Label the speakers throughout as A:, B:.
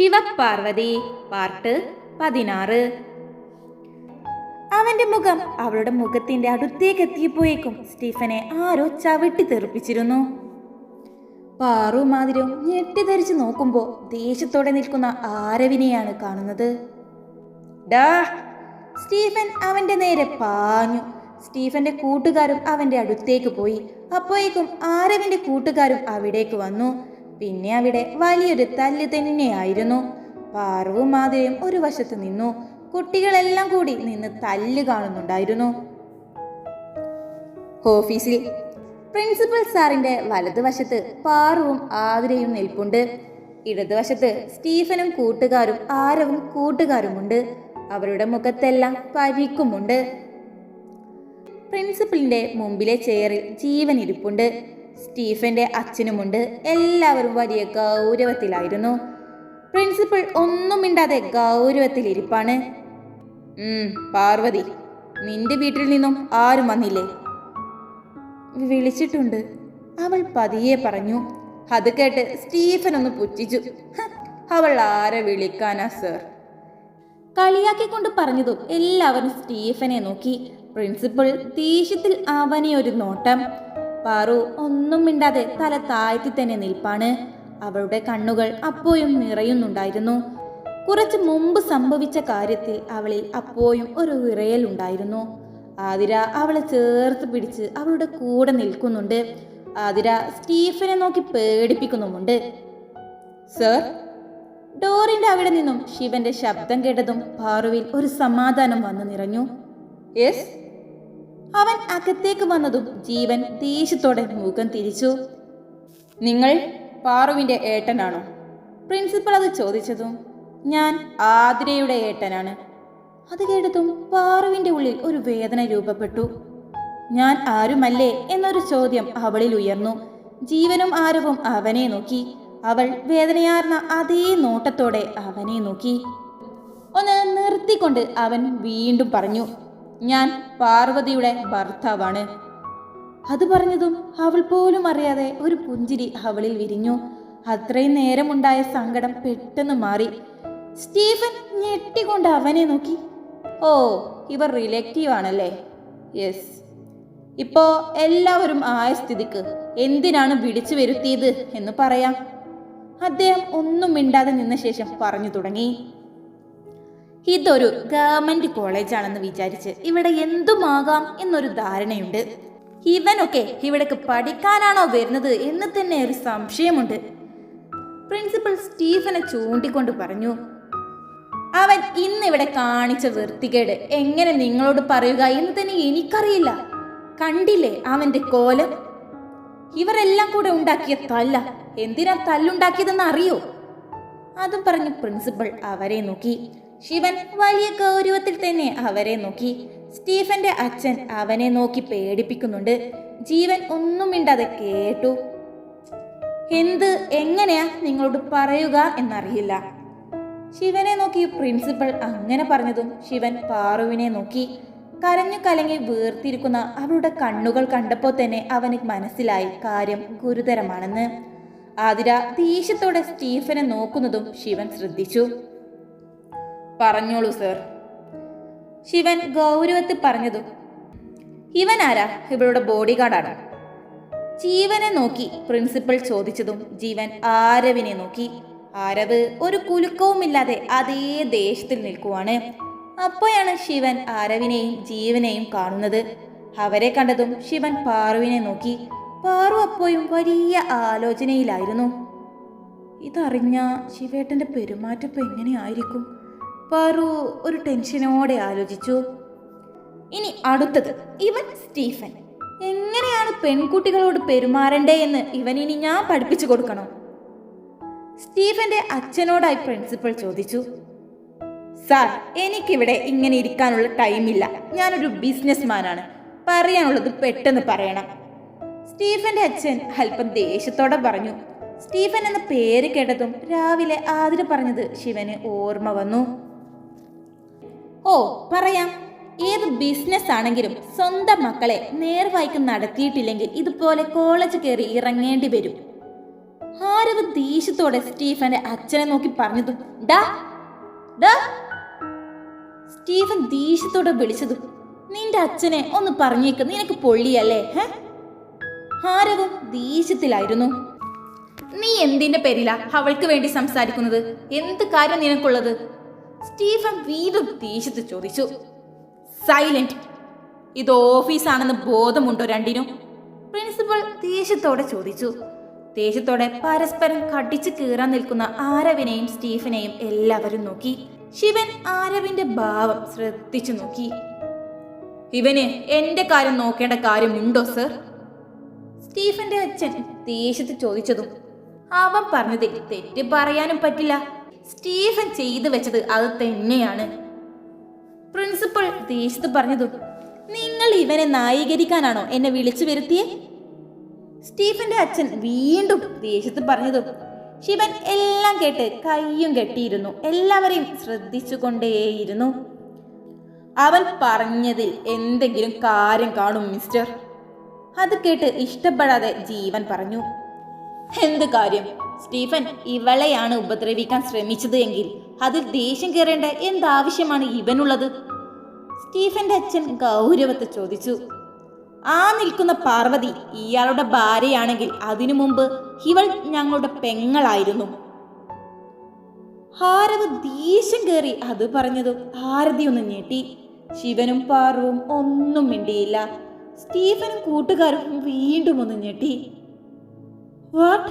A: Shivaparvathi part 16. അവന്റെ മുഖം അവളുടെ മുഖത്തിന്റെ അടുത്തേക്ക് എത്തിയപ്പോയേക്കും സ്റ്റീഫനെ ആരോ ചവിട്ടി തെറിപ്പിച്ചിരുന്നു. പാറു മാതിരും ഞെട്ടിധരിച്ച് നോക്കുമ്പോ ദേഷ്യത്തോടെ നിൽക്കുന്ന ആരവിനെയാണ് കാണുന്നത്. ഡാ! സ്റ്റീഫൻ അവന്റെ നേരെ പാഞ്ഞു. സ്റ്റീഫന്റെ കൂട്ടുകാരും അവന്റെ അടുത്തേക്ക് പോയി. അപ്പോഴേക്കും ആരവിന്റെ കൂട്ടുകാരും അവിടേക്ക് വന്നു. പിന്നെ അവിടെ വലിയൊരു തല്ല് തന്നെയായിരുന്നു. പാറുവും മാതിരിയും ഒരു വശത്ത് നിന്നു. കുട്ടികളെല്ലാം കൂടി നിന്ന് തല്ല് കാണുന്നുണ്ടായിരുന്നു. ഓഫീസിൽ പ്രിൻസിപ്പൽ സാറിന്റെ വലതുവശത്ത് പാറുവും ആതിരയും നിൽപ്പുണ്ട്. ഇടതുവശത്ത് സ്റ്റീഫനും കൂട്ടുകാരും ആരവും കൂട്ടുകാരുമുണ്ട്. അവരുടെ മുഖത്തെല്ലാം പരിക്കുമുണ്ട്. പ്രിൻസിപ്പലിന്റെ മുമ്പിലെ ചെയറിൽ ജീവൻ ഇരിപ്പുണ്ട്. സ്റ്റീഫന്റെ അച്ഛനുമുണ്ട്. എല്ലാവരും വലിയ ഗൗരവത്തിലായിരുന്നു. പ്രിൻസിപ്പൽ ഒന്നും മിണ്ടാതെ ഗൗരവത്തിലിരിപ്പാണ്. പാർവതി, നിന്റെ വീട്ടിൽ നിന്നും ആരും വന്നില്ലേ? വിളിച്ചിട്ടുണ്ട്, അവൾ പതിയെ പറഞ്ഞു. അത് കേട്ട് സ്റ്റീഫൻ ഒന്ന് പുച്ഛിച്ചു. അവൾ ആരെ വിളിക്കാനാ സർ? കളിയാക്കിക്കൊണ്ട് പറഞ്ഞതും എല്ലാവരും സ്റ്റീഫനെ നോക്കി. പ്രിൻസിപ്പൽ ദേഷ്യത്തിൽ അവനെ ഒരു നോട്ടം. പാറു ഒന്നും മിണ്ടാതെ തല താഴ്ത്തി തന്നെ നിൽപ്പാണ്. അവളുടെ കണ്ണുകൾ അപ്പോഴും നിറയുന്നുണ്ടായിരുന്നു. കുറച്ച് മുമ്പ് സംഭവിച്ച കാര്യത്തിൽ അവളിൽ അപ്പോഴും ഒരു വിറയലുണ്ടായിരുന്നു. ആതിര അവളെ ചേർത്ത് പിടിച്ച് അവളുടെ കൂടെ നിൽക്കുന്നുണ്ട്. ആതിര സ്റ്റീഫനെ നോക്കി പേടിപ്പിക്കുന്നുമുണ്ട്. സർ? ഡോറിന്റെ അവിടെ നിന്നും ശിവന്റെ ശബ്ദം കേട്ടതും പാറുവിൽ ഒരു സമാധാനം വന്നു നിറഞ്ഞു. യെസ്. അവൻ അകത്തേക്ക് വന്നതും ജീവൻ ദേഷ്യത്തോടെ മുഖം തിരിച്ചു. നിങ്ങൾ പാറുവിന്റെ ഏട്ടനാണോ? പ്രിൻസിപ്പൽ അത് ചോദിച്ചതും ഞാൻ ആതിരയുടെ ഏട്ടനാണ്. അത് കേട്ടതും പാറുവിന്റെ ഉള്ളിൽ ഒരു വേദന രൂപപ്പെട്ടു. ഞാൻ ആരുമല്ലേ എന്നൊരു ചോദ്യം അവളിൽ ഉയർന്നു. ജീവനും ആരവും അവനെ നോക്കി. അവൾ വേദനയാർന്ന അതേ നോട്ടത്തോടെ അവനെ നോക്കി. ഒന്ന് നിർത്തിക്കൊണ്ട് അവൻ വീണ്ടും പറഞ്ഞു, ഞാൻ പാർവതിയുടെ ഭർത്താവാണ്. അത് പറഞ്ഞതും അവൾ പോലും അറിയാതെ ഒരു പുഞ്ചിരി അവളിൽ വിരിഞ്ഞു. അത്രയും നേരമുണ്ടായ സങ്കടം പെട്ടെന്ന് മാറി. സ്റ്റീഫൻ ഞെട്ടിക്കൊണ്ട് അവനെ നോക്കി. ഓ, ഇവർ റിലേറ്റീവ് ആണല്ലേ? യെസ്. ഇപ്പോ എല്ലാവരും ആയ സ്ഥിതിക്ക് എന്തിനാണ് വിളിച്ചു വരുത്തിയത് എന്ന് പറയാം. അദ്ദേഹം ഒന്നും മിണ്ടാതെ നിന്ന ശേഷം പറഞ്ഞു തുടങ്ങി. ഇതൊരു ഗവൺമെന്റ് കോളേജാണെന്ന് വിചാരിച്ച് ഇവിടെ എന്തുമാകാം എന്നൊരു ധാരണയുണ്ട്. ഇവനൊക്കെ ഇവിടേക്ക് പഠിക്കാനാണോ വരുന്നത് എന്ന് തന്നെ ഒരു സംശയമുണ്ട്. പ്രിൻസിപ്പൽ സ്റ്റീഫനെ ചൂണ്ടിക്കൊണ്ട് പറഞ്ഞു. അവൻ ഇന്നിവിടെ കാണിച്ച വൃത്തികേട് എങ്ങനെ നിങ്ങളോട് പറയുക എന്ന് തന്നെ എനിക്കറിയില്ല. കണ്ടില്ലേ അവന്റെ കോലം? ഇവരെല്ലാം കൂടെ ഉണ്ടാക്കിയ തല്ല. എന്തിനാ തല്ലുണ്ടാക്കിയതെന്ന് അറിയോ? അതും പറഞ്ഞ് പ്രിൻസിപ്പൽ അവരെ നോക്കി. ശിവൻ വലിയ ഗൗരവത്തിൽ തന്നെ അവരെ നോക്കി. സ്റ്റീഫന്റെ അച്ഛൻ അവനെ നോക്കി പേടിപ്പിക്കുന്നുണ്ട്. ജീവൻ ഒന്നും മിണ്ടാതെ കേട്ടു. എങ്ങനെയാ നിങ്ങളോട് പറയുക എന്നറിയില്ല. ശിവനെ നോക്കി പ്രിൻസിപ്പൽ അങ്ങനെ പറഞ്ഞതും ശിവൻ പാറുവിനെ നോക്കി. കരഞ്ഞു കലങ്ങി വീർത്തിരിക്കുന്ന അവളുടെ കണ്ണുകൾ കണ്ടപ്പോൾ തന്നെ അവന് മനസ്സിലായി കാര്യം ഗുരുതരമാണെന്ന്. ആതിര ദേഷ്യത്തോടെ സ്റ്റീഫനെ നോക്കുന്നതും ശിവൻ ശ്രദ്ധിച്ചു. പറഞ്ഞോളൂ സർ. ശിവൻ ഗൗരവത്തിൽ പറഞ്ഞതും ഇവൻ ആരാ? ഇവളുടെ ബോഡി ഗാർഡാണ്. ജീവനെ നോക്കി പ്രിൻസിപ്പൽ ചോദിച്ചതും ജീവൻ ആരവിനെ നോക്കി. ആരവ് ഒരു കുലുക്കവുമില്ലാതെ അതേ ദേഷ്യത്തിൽ നിൽക്കുവാണ്. അപ്പോഴാണ് ശിവൻ ആരവിനെയും ജീവനെയും കാണുന്നത്. അവരെ കണ്ടതും ശിവൻ പാറുവിനെ നോക്കി. പാറു അപ്പോഴും വലിയ ആലോചനയിലായിരുന്നു. ഇതറിഞ്ഞ ശിവേട്ടന്റെ പെരുമാറ്റം എങ്ങനെയായിരിക്കും? പാറു ഒരു ടെൻഷനോടെ ആലോചിച്ചു. ഇനി അടുത്തത് ഇവൻ സ്റ്റീഫൻ. എങ്ങനെയാണ് പെൺകുട്ടികളോട് പെരുമാറണ്ടേ എന്ന് ഇവനിനി ഞാൻ പഠിപ്പിച്ചു കൊടുക്കണോ? സ്റ്റീഫന്റെ അച്ഛനോടായി പ്രിൻസിപ്പൽ ചോദിച്ചു. സാർ, എനിക്കിവിടെ ഇങ്ങനെ ഇരിക്കാനുള്ള ടൈമില്ല. ഞാനൊരു ബിസിനസ്മാനാണ്. പറയാനുള്ളത് പെട്ടെന്ന് പറയണം. സ്റ്റീഫന്റെ അച്ഛൻ അല്പം ദേഷ്യത്തോടെ പറഞ്ഞു. സ്റ്റീഫൻ എന്ന പേര് കേട്ടതും രാവിലെ ആതിര പറഞ്ഞത് ശിവന് ഓർമ്മ വന്നു. ഓ, പറയാം. ഏത് ബിസിനസ് ആണെങ്കിലും സ്വന്തം മക്കളെ നേർവായ്ക്ക് നടത്തിയിട്ടില്ലെങ്കിൽ ഇതുപോലെ കോളേജ് കയറി ഇറങ്ങേണ്ടി വരും. ആരവ് ദേഷ്യത്തോടെ സ്റ്റീഫന്റെ അച്ഛനെ നോക്കി പറഞ്ഞതും ഡാ ഡാ സ്റ്റീഫൻ ദേഷ്യത്തോടെ വിളിച്ചതും നിന്റെ അച്ഛനെ ഒന്ന് പറഞ്ഞേക്ക്, നിനക്ക് പൊള്ളിയല്ലേ? ആരവും ദേഷ്യത്തിലായിരുന്നു. നീ എന്തിന്റെ പേരിലാ അവൾക്ക് വേണ്ടി സംസാരിക്കുന്നത്? എന്ത് കാര്യം നിനക്കുള്ളത്? സ്റ്റീഫൻ വീണ്ടും ദേഷ്യത്തിൽ ചോദിച്ചു. സൈലന്റ്. ഇത് ഓഫീസാണെന്ന് ബോധമുണ്ടോ രണ്ടിനും? പ്രിൻസിപ്പൽ ദേഷ്യത്തോടെ ചോദിച്ചു. ദേഷ്യത്തോടെ പരസ്പരം കടിച്ചു കീറാൻ നിൽക്കുന്ന ആരവിനെയും സ്റ്റീഫനെയും എല്ലാവരും നോക്കി. ശിവൻ ആരവിന്റെ ഭാവം ശ്രദ്ധിച്ചു നോക്കി. ഇവന് എന്റെ കാര്യം നോക്കേണ്ട കാര്യമുണ്ടോ സർ? സ്റ്റീഫന്റെ അച്ഛൻ ദേഷ്യത്തിൽ ചോദിച്ചതും അവൻ പറഞ്ഞതിൽ തെറ്റ് പറയാനും പറ്റില്ല. സ്റ്റീഫൻ ചെയ്തു വെച്ചത് അത് തന്നെയാണ്. പ്രിൻസിപ്പൽ ദേഷ്യത്തിൽ പറഞ്ഞതും നിങ്ങൾ ഇവനെ ന്യായീകരിക്കാനാണോ എന്നെ വിളിച്ചു വരുത്തിയേ? സ്റ്റീഫന്റെ അച്ഛൻ വീണ്ടും ദേഷ്യത്തിൽ പറഞ്ഞതും ശിവൻ എല്ലാം കേട്ട് കയ്യും കെട്ടിയിരുന്നു. എല്ലാവരെയും ശ്രദ്ധിച്ചുകൊണ്ടേയിരുന്നു. അവൻ പറഞ്ഞതിൽ എന്തെങ്കിലും കാര്യം കാണും മിസ്റ്റർ. അത് കേട്ട് ഇഷ്ടപ്പെടാതെ ജീവൻ പറഞ്ഞു. എന്ത് കാര്യം? സ്റ്റീഫൻ ഇവളെയാണ് ഉപദ്രവിക്കാൻ ശ്രമിച്ചത് എങ്കിൽ അതിൽ ദേഷ്യം കയറേണ്ട എന്താവശ്യമാണ് ഇവനുള്ളത്? സ്റ്റീഫന്റെ അച്ഛൻ ഗൗരവത്തെ ചോദിച്ചു. ആ നിൽക്കുന്ന പാർവതി ഇയാളുടെ ഭാര്യയാണെങ്കിൽ അതിനു മുമ്പ് ഇവൾ ഞങ്ങളുടെ പെങ്ങളായിരുന്നു. ആരവ് ദേഷ്യം കയറി അത് പറഞ്ഞതും ആരതി ഒന്ന് ഞെട്ടി. ശിവനും പാർവും ഒന്നും മിണ്ടിയില്ല. സ്റ്റീഫനും കൂട്ടുകാരും വീണ്ടും ഒന്ന് ഞെട്ടി. വാട്ട്?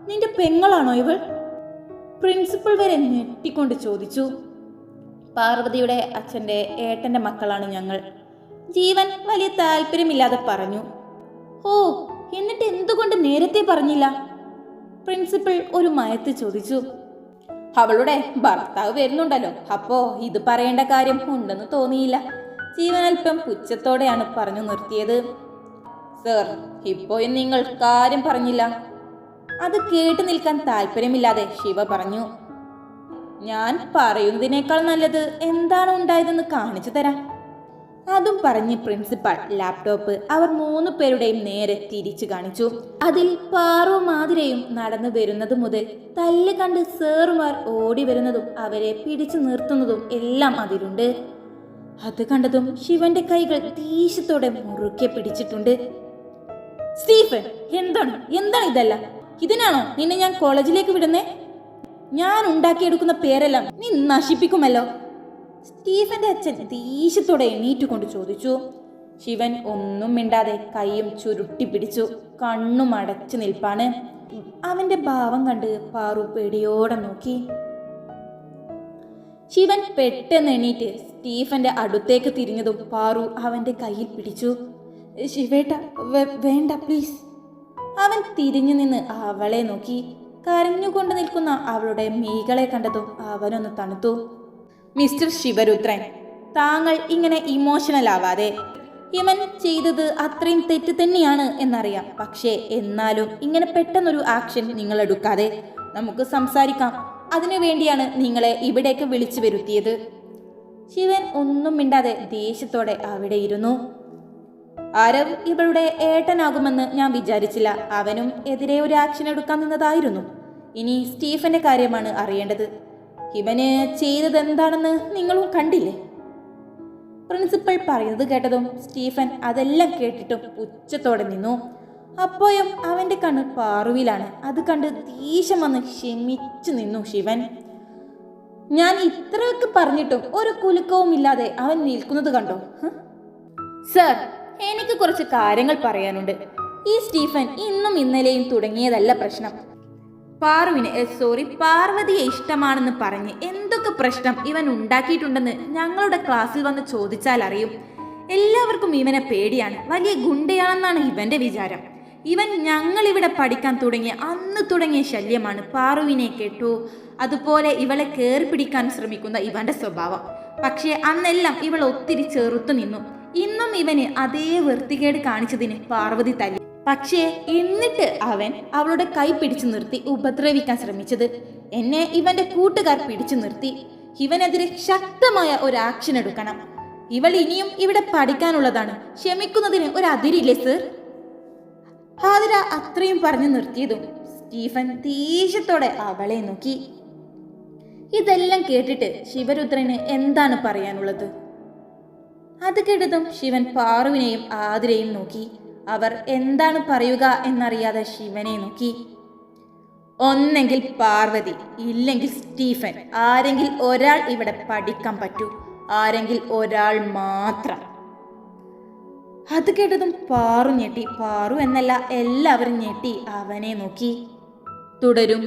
A: നിന്റെ പെങ്ങളാണോ ഇവൾ? പ്രിൻസിപ്പൽ വരെ ഞെട്ടിക്കൊണ്ട് ചോദിച്ചു. പാർവതിയുടെ അച്ഛൻ്റെ ഏട്ടൻ്റെ മക്കളാണ് ഞങ്ങൾ. ജീവൻ വലിയ താല്പര്യമില്ലാതെ പറഞ്ഞു. ഓ, എന്നിട്ട് എന്തുകൊണ്ട് നേരത്തെ പറഞ്ഞില്ല? പ്രിൻസിപ്പൽ ഒരു മയത്ത് ചോദിച്ചു. അവളുടെ ഭർത്താവ് വരുന്നുണ്ടല്ലോ, അപ്പോ ഇത് പറയേണ്ട കാര്യം ഉണ്ടെന്ന് തോന്നിയില്ല. ജീവൻ അല്പം പുച്ഛത്തോടെയാണ് പറഞ്ഞു നിർത്തിയത്. സർ, ഇപ്പോഴും നിങ്ങൾ കാര്യം പറഞ്ഞില്ല. അത് കേട്ടു നിൽക്കാൻ താല്പര്യമില്ലാതെ ശിവ പറഞ്ഞു. ഞാൻ പറയുന്നതിനേക്കാൾ നല്ലത് എന്താണ് ഉണ്ടായതെന്ന് കാണിച്ചു തരാം. അതും പറഞ്ഞ് പ്രിൻസിപ്പാൾ ലാപ്ടോപ്പ് അവർ 3 പേരുടെയും നേരെ തിരിച്ചു കാണിച്ചു. അതിൽ പാറു മാതിരയും നടന്നു വരുന്നത് മുതൽ തല്ല് കണ്ട് സേറുമാർ ഓടി വരുന്നതും അവരെ പിടിച്ചു നിർത്തുന്നതും എല്ലാം അതിലുണ്ട്. അത് കണ്ടതും ശിവന്റെ കൈകൾ ദേഷ്യത്തോടെ മുറുക്കെ പിടിച്ചിട്ടുണ്ട്. സ്റ്റീഫൻ, എന്താണ് ഇതെല്ലാം? ഇതിനാണോ നിന്നെ ഞാൻ കോളേജിലേക്ക് വിടുന്നേ? ഞാൻ ഉണ്ടാക്കിയെടുക്കുന്ന പേരെല്ലാം നീ നശിപ്പിക്കുമല്ലോ. സ്റ്റീഫന്റെ അച്ഛൻ ദേഷ്യത്തോടെ എണീറ്റുകൊണ്ട് ചോദിച്ചു. ശിവൻ ഒന്നും മിണ്ടാതെ കൈയും ചുരുട്ടി പിടിച്ചു. കണ്ണും അടച്ചു നിൽപ്പാണ്. അവന്റെ ഭാവം കണ്ട് പാറു പേടിയോടെ നോക്കി. ശിവൻ പെട്ടെന്ന് എണീറ്റ് സ്റ്റീഫന്റെ അടുത്തേക്ക് തിരിഞ്ഞതും പാറു അവന്റെ കയ്യിൽ പിടിച്ചു. ശിവേട്ട, വേണ്ട പ്ലീസ്. അവൻ തിരിഞ്ഞു നിന്ന് അവളെ നോക്കി. കരഞ്ഞുകൊണ്ട് നിൽക്കുന്ന അവളുടെ മീകളെ കണ്ടതും അവനൊന്ന് തണുത്തു. മിസ്റ്റർ ശിവരുദ്രൻ, താങ്കൾ ഇങ്ങനെ ഇമോഷണൽ ആവാതെ. ഇവൻ ചെയ്തത് അത്രയും തെറ്റ് തന്നെയാണ് എന്നറിയാം. പക്ഷേ എന്നാലും ഇങ്ങനെ പെട്ടെന്നൊരു ആക്ഷൻ നിങ്ങൾ എടുക്കാതെ നമുക്ക് സംസാരിക്കാം. അതിനു വേണ്ടിയാണ് നിങ്ങളെ ഇവിടേക്ക് വിളിച്ചു വരുത്തിയത്. ശിവൻ ഒന്നും മിണ്ടാതെ ദേഷ്യത്തോടെ അവിടെ ഇരുന്നു. ആരവ് ഇവളുടെ ഏട്ടനാകുമെന്ന് ഞാൻ വിചാരിച്ചില്ല. അവനും എതിരെ ഒരു ആക്ഷൻ എടുക്കാൻ നിന്നതായിരുന്നു. ഇനി സ്റ്റീഫന്റെ കാര്യമാണ് അറിയേണ്ടത്. ഇവന് ചെയ്തത് എന്താണെന്ന് നിങ്ങളും കണ്ടില്ലേ? പ്രിൻസിപ്പൽ പറയുന്നത് കേട്ടതും സ്റ്റീഫൻ അതെല്ലാം കേട്ടിട്ടും പുച്ഛത്തോടെ നിന്നു. അപ്പോഴും അവന്റെ കണ്ണ് പാറുവിലാണ്. അത് കണ്ട് ദേഷ്യം വന്ന് ക്ഷമിച്ചു നിന്നു ശിവൻ. ഞാൻ ഇത്രയൊക്കെ പറഞ്ഞിട്ടും ഒരു കുലുക്കവും ഇല്ലാതെ അവൻ നിൽക്കുന്നത് കണ്ടോ? സർ, എനിക്ക് കുറച്ച് കാര്യങ്ങൾ പറയാനുണ്ട്. ഈ സ്റ്റീഫൻ ഇന്നും ഇന്നലെയും തുടങ്ങിയതല്ല പ്രശ്നം. പാർവതിയെ ഇഷ്ടമാണെന്ന് പറഞ്ഞ് എന്തൊക്കെ പ്രശ്നം ഇവൻ ഉണ്ടാക്കിയിട്ടുണ്ടെന്ന് ഞങ്ങളുടെ ക്ലാസ്സിൽ വന്ന് ചോദിച്ചാൽ അറിയും. എല്ലാവർക്കും ഇവനെ പേടിയാണ്. വലിയ ഗുണ്ടയാണെന്നാണ് ഇവന്റെ വിചാരം. ഇവൻ ഞങ്ങളിവിടെ പഠിക്കാൻ അന്ന് തുടങ്ങിയ ശല്യമാണ്. പാറുവിനെ കേട്ടു, അതുപോലെ ഇവളെ കയറി പിടിക്കാൻ ശ്രമിക്കുന്ന ഇവന്റെ സ്വഭാവം. പക്ഷേ അന്നെല്ലാം ഇവൾ ഒത്തിരി ചെറുത്തു നിന്നു. ഇന്നും ഇവന് അതേ വൃത്തികേട് കാണിച്ചതിന് പാർവതി തല്ലി. പക്ഷേ എന്നിട്ട് അവൻ അവളുടെ കൈ പിടിച്ചു നിർത്തി ഉപദ്രവിക്കാൻ ശ്രമിച്ചത് എന്നെ ഇവന്റെ കൂട്ടുകാർ പിടിച്ചു നിർത്തി. ഇവനെതിരെ ശക്തമായ ഒരു ആക്ഷൻ എടുക്കണം. ഇവൾ ഇനിയും ഇവിടെ പഠിക്കാനുള്ളതാണ്. ക്ഷമിക്കുന്നതിന് ഒരു അതിരില്ലേ സർ? ഹാദിര അത്രയും പറഞ്ഞു നിർത്തിയതും സ്റ്റീഫൻ ദേഷ്യത്തോടെ അവളെ നോക്കി. ഇതെല്ലാം കേട്ടിട്ട് ശിവരുദ്രന് എന്താണ് പറയാനുള്ളത്? അത് കേട്ടതും ശിവൻ പാറുവിനെയും ആതിരയും നോക്കി. അവർ എന്താണ് പറയുക എന്നറിയാതെ ശിവനെ നോക്കി. ഒന്നെങ്കിൽ പാർവതി, ഇല്ലെങ്കിൽ സ്റ്റീഫൻ. ആരെങ്കിൽ ഒരാൾ ഇവിടെ പഠിക്കാൻ പറ്റൂ. ആരെങ്കിൽ ഒരാൾ മാത്രം. അത് കേട്ടതും പാറു ഞെട്ടി. പാറു എന്നല്ല, എല്ലാവരും ഞെട്ടി അവനെ നോക്കി. തുടരും.